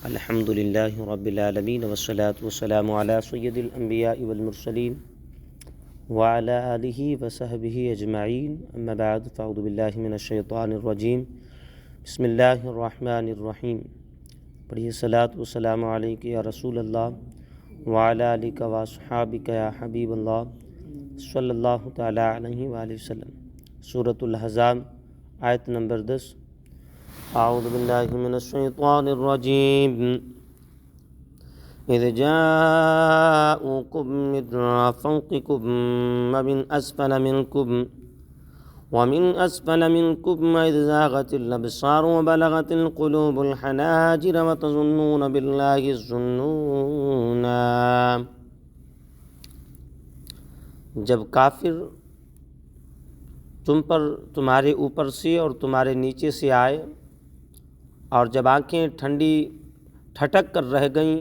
الحمد للہ رب العالمین والصلاة والسلام علی سید الانبیاء والمرسلین وعلی آلہ وصحبہ اجمعین، اما بعد فاعوذ باللہ من الشیطان الرجیم، بسم اللہ الرحمن الرحیم۔ پڑھیے صلاۃ والسلام علیک یا رسول اللہ وعلی آلک واصحابک یا حبیب اللہ صلی اللہ تعالی علیہ وآلہ وسلم۔ سورۃ الاحزاب آیت نمبر 10۔ اعوذ باللہ من الشیطان الرجیم، اذ جاءوکم من فوقکم ومن اسفل منکم اذ زاغت الابصار وبلغت القلوب الحناجر وتظنون باللہ الظنون۔ جب کافر تمہارے اوپر سے اور تمہارے نیچے سے آئے، اور جب آنکھیں ٹھنڈی ٹھٹک کر رہ گئیں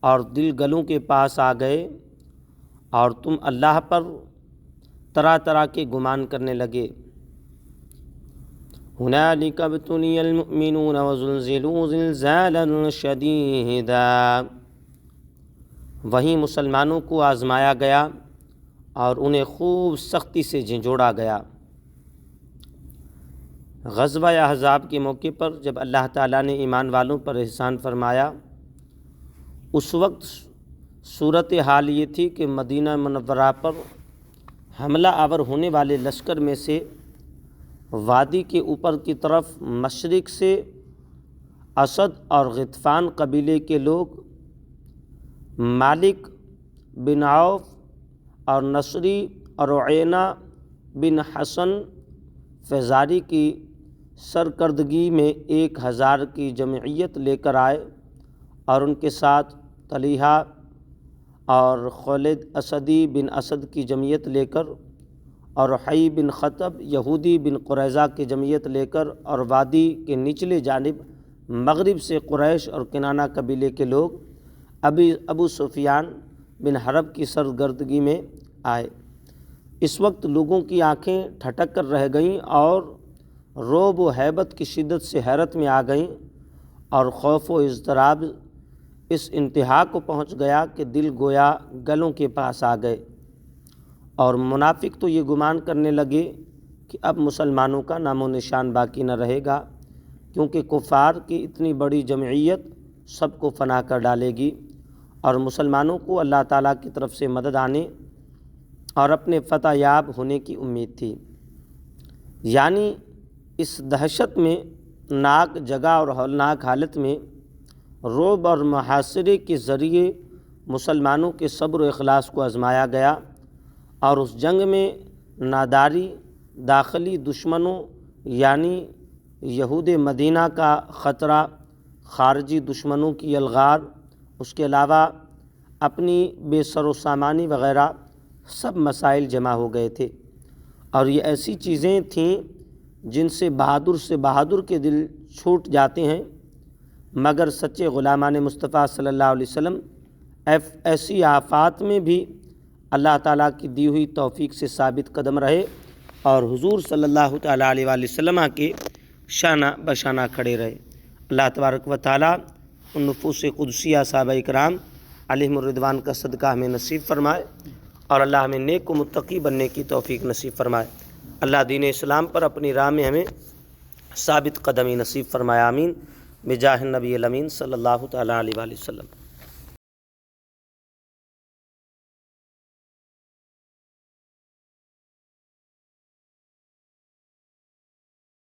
اور دل گلوں کے پاس آ گئے، اور تم اللہ پر طرح طرح کے گمان کرنے لگے۔ ہنالک ابتلی المؤمنون وزلزلوا زلزالا شدیدا، وہیں مسلمانوں کو آزمایا گیا اور انہیں خوب سختی سے جھنجھوڑا گیا۔ غزوہ احزاب کے موقع پر جب اللہ تعالیٰ نے ایمان والوں پر احسان فرمایا، اس وقت صورتحال یہ تھی کہ مدینہ منورہ پر حملہ آور ہونے والے لشکر میں سے وادی کے اوپر کی طرف مشرق سے اسد اور غطفان قبیلے کے لوگ مالک بن عوف اور نصری اور عینہ بن حسن فزاری کی سرکردگی میں 1000 کی جمعیت لے کر آئے، اور ان کے ساتھ طلحہ اور خالد اسدی بن اسد کی جمعیت لے کر، اور حی بن خطب یہودی بن قریظہ کی جمعیت لے کر، اور وادی کے نچلے جانب مغرب سے قریش اور کنانہ قبیلے کے لوگ ابو سفیان بن حرب کی سرگردگی میں آئے۔ اس وقت لوگوں کی آنکھیں ٹھٹک کر رہ گئیں اور رعب و ہیبت کی شدت سے حیرت میں آ گئیں، اور خوف و اضطراب اس انتہا کو پہنچ گیا کہ دل گویا گلوں کے پاس آ گئے، اور منافق تو یہ گمان کرنے لگے کہ اب مسلمانوں کا نام و نشان باقی نہ رہے گا، کیونکہ کفار کی اتنی بڑی جمعیت سب کو فنا کر ڈالے گی، اور مسلمانوں کو اللہ تعالیٰ کی طرف سے مدد آنے اور اپنے فتح یاب ہونے کی امید تھی۔ یعنی اس دہشت میں ناک جگہ اور ہولناک حالت میں رعب اور محاصرے کے ذریعے مسلمانوں کے صبر و اخلاص کو آزمایا گیا، اور اس جنگ میں ناداری، داخلی دشمنوں یعنی یہود مدینہ کا خطرہ، خارجی دشمنوں کی الغار، اس کے علاوہ اپنی بے سر و سامانی وغیرہ سب مسائل جمع ہو گئے تھے، اور یہ ایسی چیزیں تھیں جن سے بہادر کے دل چھوٹ جاتے ہیں، مگر سچے غلامان مصطفیٰ صلی اللہ علیہ وسلم ایسی آفات میں بھی اللہ تعالیٰ کی دی ہوئی توفیق سے ثابت قدم رہے، اور حضور صلی اللہ تعالیٰ علیہ وآلہ وسلم کے شانہ بشانہ کھڑے رہے۔ اللہ تبارک و تعالیٰ ان نفوس قدسیہ صحابہ اکرام علیہم الرضوان کا صدقہ ہمیں نصیب فرمائے، اور اللہ ہمیں نیک و متقی بننے کی توفیق نصیب فرمائے۔ اللہ دین اسلام پر اپنی راہ میں ہمیں ثابت قدمی نصیب فرمائے، آمین، بجاہ النبی الامین صلی اللہ تعالیٰ علیہ وآلہ وسلم۔